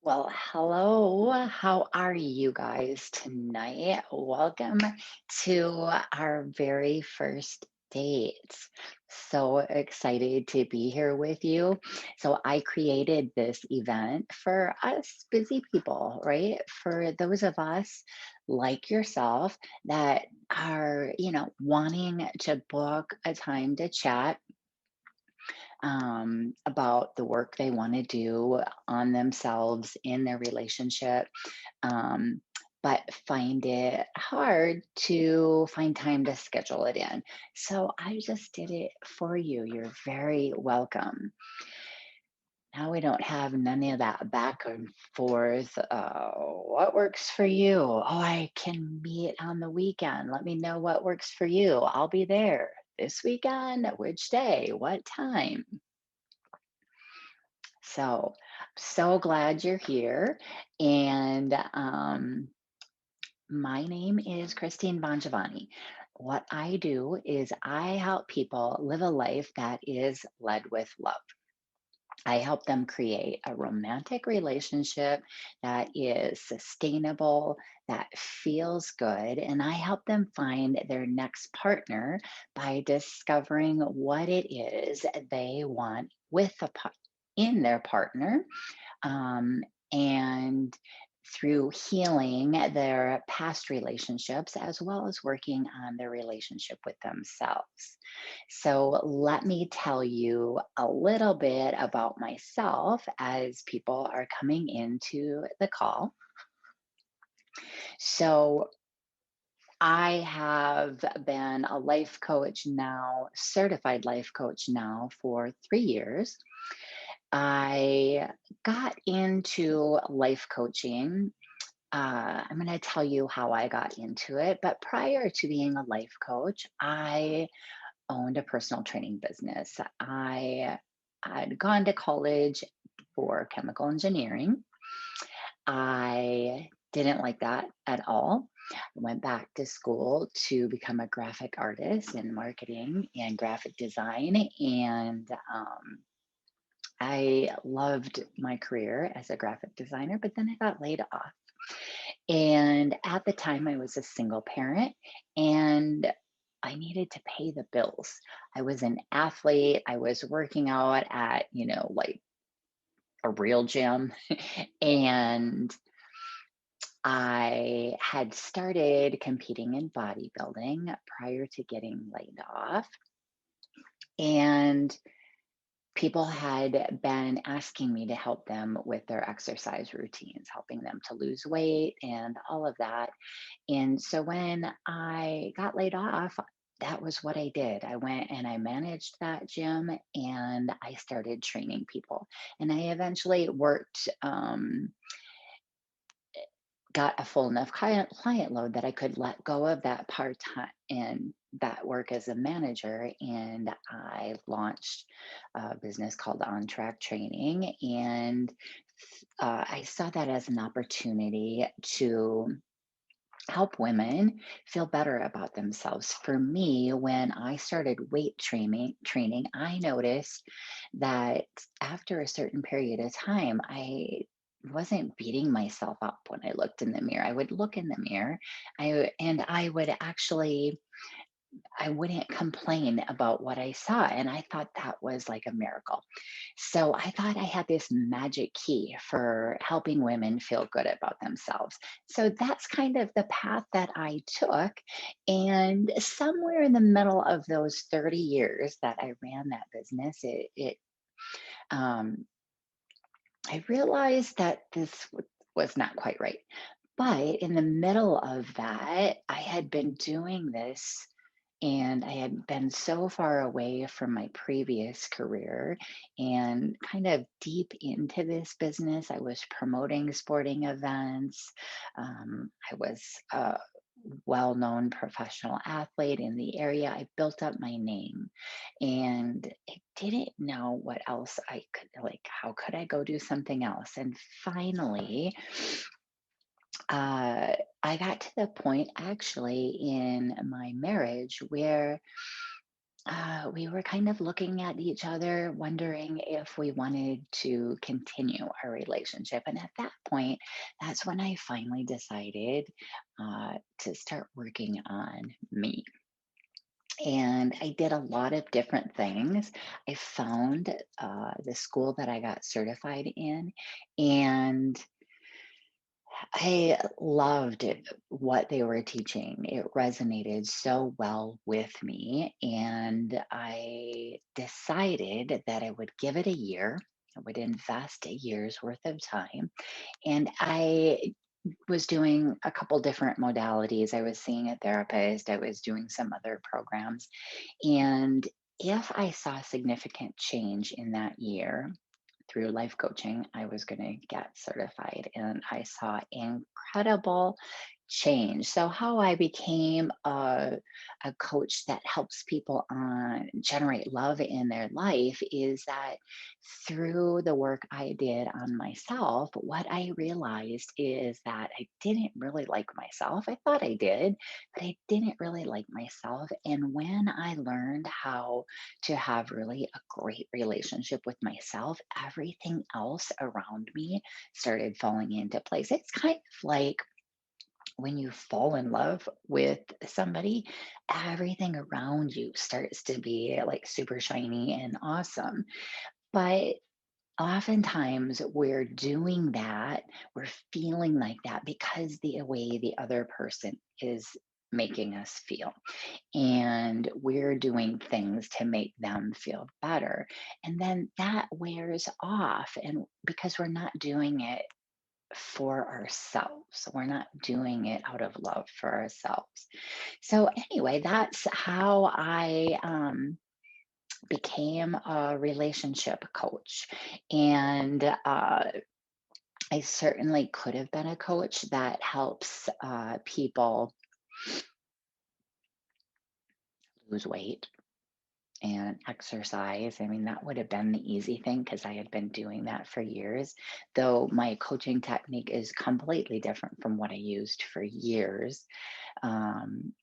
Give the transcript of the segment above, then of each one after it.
Well, hello. How are you guys tonight? Welcome to our very first date. So excited to be here with you. So, I created this event for us busy people, right? For those of us like yourself that are, wanting to book a time to chat about the work they want to do on themselves in their relationship, um, but find it hard to find time to schedule it in. So I just did it for you. You're very welcome. Now we don't have none of that back and forth. What works for you? Oh, I can meet on the weekend. Let me know what works for you. I'll be there this weekend. Which day? What time? So glad you're here. And my name is Christine Bongiovanni. What I do is I help people live a life that is led with love. I help them create a romantic relationship that is sustainable, that feels good, and I help them find their next partner by discovering what it is they want in their partner, um, and through healing their past relationships as well as working on their relationship with themselves. So, let me tell you a little bit about myself as people are coming into the call. So, I have been a life coach now, certified life coach now for 3 years. I got into life coaching. I'm going to tell you how I got into it. But prior to being a life coach, I owned a personal training business. I'd gone to college for chemical engineering. I didn't like that at all. I went back to school to become a graphic artist in marketing and graphic design. And I loved my career as a graphic designer, but then I got laid off. And at the time, I was a single parent and I needed to pay the bills. I was an athlete. I was working out at, like a real gym. And I had started competing in bodybuilding prior to getting laid off. And people had been asking me to help them with their exercise routines, helping them to lose weight and all of that. And so when I got laid off, that was what I did. I went and I managed that gym and I started training people. And I eventually got a full enough client load that I could let go of that part time and that work as a manager. And I launched a business called On Track Training. And I saw that as an opportunity to help women feel better about themselves. For me, when I started weight training, I noticed that after a certain period of time, I wasn't beating myself up when I looked in the mirror. I would look in the mirror, I would actually I wouldn't complain about what I saw. And I thought that was like a miracle. So I thought I had this magic key for helping women feel good about themselves. So that's kind of the path that I took. And somewhere in the middle of those 30 years that I ran that business, um, I realized that was not quite right. But in the middle of that, I had been doing this and I had been so far away from my previous career and kind of deep into this business. I was promoting sporting events. I was a well known professional athlete in the area. I built up my name and I didn't know what else I could, like, how could I go do something else? And finally, I got to the point actually in my marriage where we were kind of looking at each other, wondering if we wanted to continue our relationship. And at that point, that's when I finally decided to start working on me. And I did a lot of different things. I found the school that I got certified in, and I loved what they were teaching. It resonated so well with me. And I decided that I would give it a year. I would invest a year's worth of time. And I was doing a couple different modalities. I was seeing a therapist, I was doing some other programs. And if I saw significant change in that year, through life coaching, I was going to get certified, and I saw incredible change. So, how I became a coach that helps people generate love in their life is that through the work I did on myself, what I realized is that I didn't really like myself. I thought I did, but I didn't really like myself. And when I learned how to have really a great relationship with myself, everything else around me started falling into place. It's kind of like when you fall in love with somebody, everything around you starts to be like super shiny and awesome. But oftentimes we're doing that, we're feeling like that because the way the other person is making us feel, and we're doing things to make them feel better. And then that wears off. And because we're not doing it for ourselves, we're not doing it out of love for ourselves. So, anyway, that's how I became a relationship coach. And I certainly could have been a coach that helps people lose weight and exercise. I mean, that would have been the easy thing because I had been doing that for years, though my coaching technique is completely different from what I used for years. Um,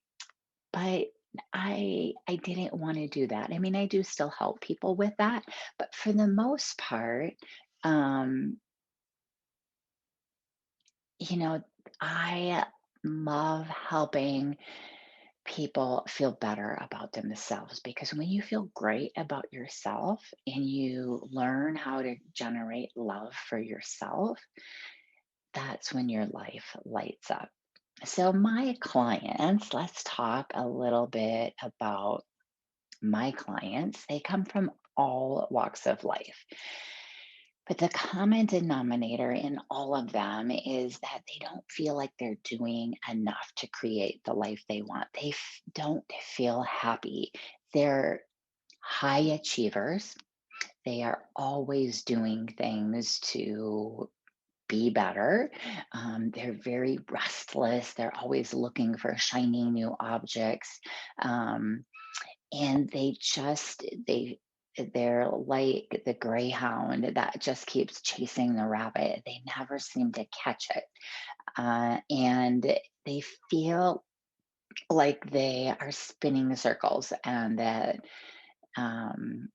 but I didn't want to do that. I mean, I do still help people with that, but for the most part, um, you know, I love helping people feel better about themselves, because when you feel great about yourself and you learn how to generate love for yourself, that's when your life lights up. So, my clients, let's talk a little bit about my clients. They come from all walks of life. But the common denominator in all of them is that they don't feel like they're doing enough to create the life they want. They don't feel happy. They're high achievers. They are always doing things to be better. They're very restless. They're always looking for shiny new objects. Um, and they're like the greyhound that just keeps chasing the rabbit. They never seem to catch it. And they feel like they are spinning circles, and that um,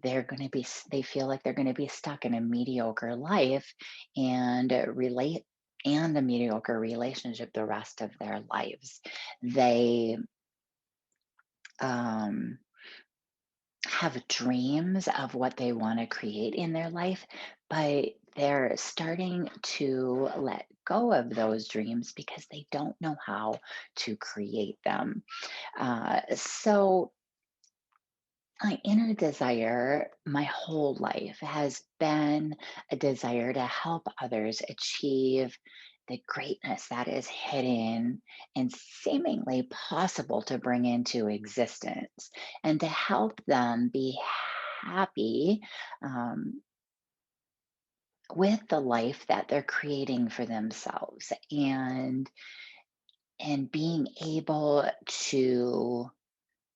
they feel like they're going to be stuck in a mediocre life and relate and a mediocre relationship the rest of their lives. They um, have dreams of what they want to create in their life, but they're starting to let go of those dreams because they don't know how to create them. So, my inner desire my whole life has been a desire to help others achieve the greatness that is hidden and seemingly possible to bring into existence, and to help them be happy um, with the life that they're creating for themselves, and being able to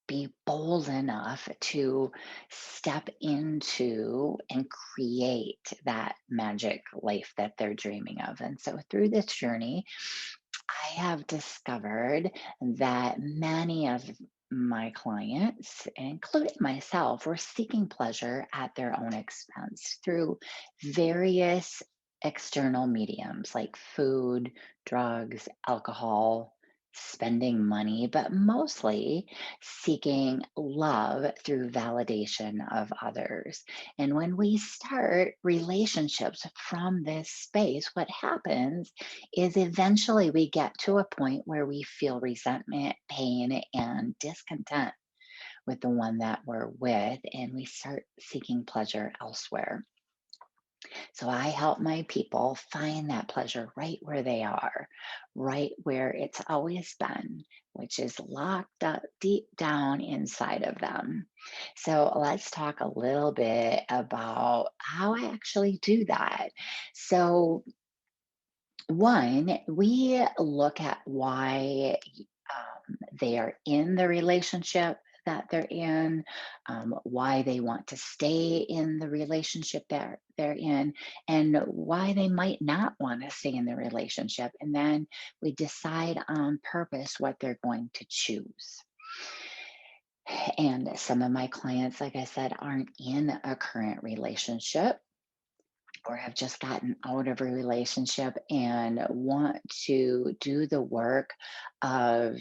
be bold enough to step into and create that magic life that they're dreaming of. And so, through this journey, I have discovered that many of my clients, including myself, were seeking pleasure at their own expense through various external mediums like food, drugs, alcohol, spending money, but mostly seeking love through validation of others. And when we start relationships from this space, what happens is eventually we get to a point where we feel resentment, pain, and discontent with the one that we're with, and we start seeking pleasure elsewhere. So I help my people find that pleasure right where they are, right where it's always been, which is locked up deep down inside of them. So let's talk a little bit about how I actually do that. So, one, we look at why they are in the relationship that they're in, why they want to stay in the relationship that they're in, and why they might not want to stay in the relationship. And then we decide on purpose what they're going to choose. And some of my clients, like I said, aren't in a current relationship or have just gotten out of a relationship and want to do the work of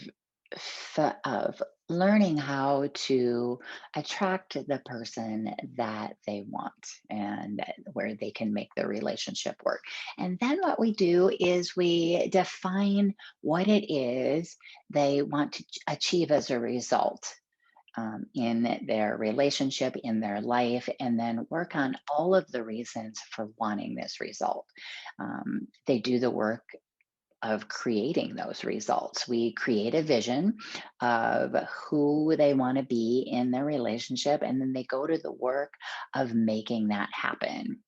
of learning how to attract the person that they want and where they can make the relationship work. And then what we do is we define what it is they want to achieve as a result in their relationship, in their life, and then work on all of the reasons for wanting this result. They do the work of creating those results. We create a vision of who they want to be in their relationship, and then they go to the work of making that happen.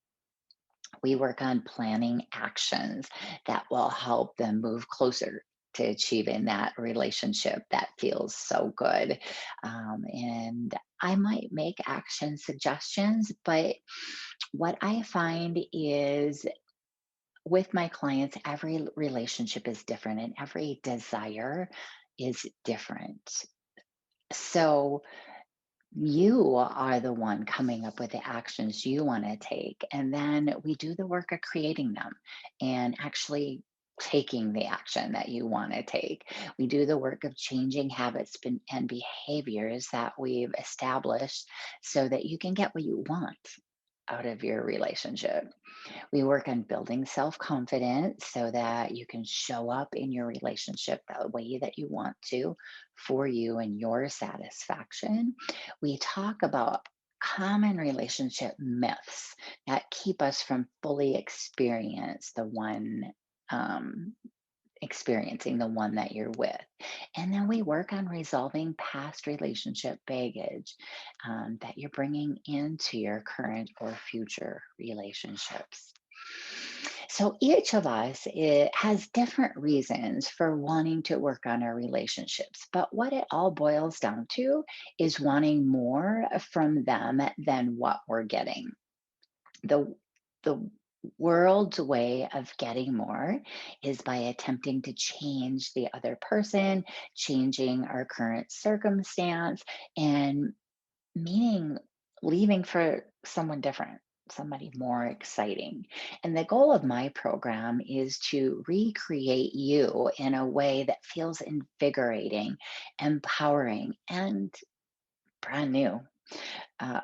We work on planning actions that will help them move closer to achieving that relationship that feels so good. And I might make action suggestions, but what I find is with my clients, every relationship is different and every desire is different. So you are the one coming up with the actions you want to take. And then we do the work of creating them and actually taking the action that you want to take. We do the work of changing habits and behaviors that we've established so that you can get what you want out of your relationship. We work on building self confidence so that you can show up in your relationship the way that you want to for you and your satisfaction. We talk about common relationship myths that keep us from fully um, experiencing the one that you're with. And then we work on resolving past relationship baggage that you're bringing into your current or future relationships. So each of us has different reasons for wanting to work on our relationships, but what it all boils down to is wanting more from them than what we're getting. The the world's way of getting more is by attempting to change the other person, changing our current circumstance, and meaning leaving for someone different, somebody more exciting. And the goal of my program is to recreate you in a way that feels invigorating, empowering, and brand new,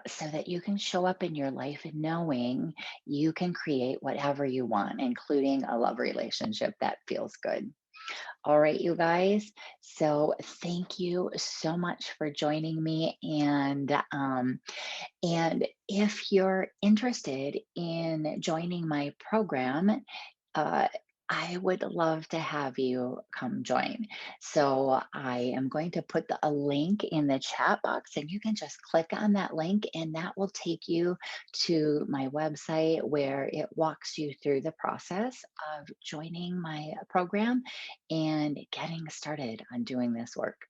so that you can show up in your life knowing you can create whatever you want, including a love relationship that feels good. All right, you guys. So thank you so much for joining me. And if you're interested in joining my program, uh, I would love to have you come join. So I am going to put a link in the chat box, and you can just click on that link, and that will take you to my website where it walks you through the process of joining my program and getting started on doing this work.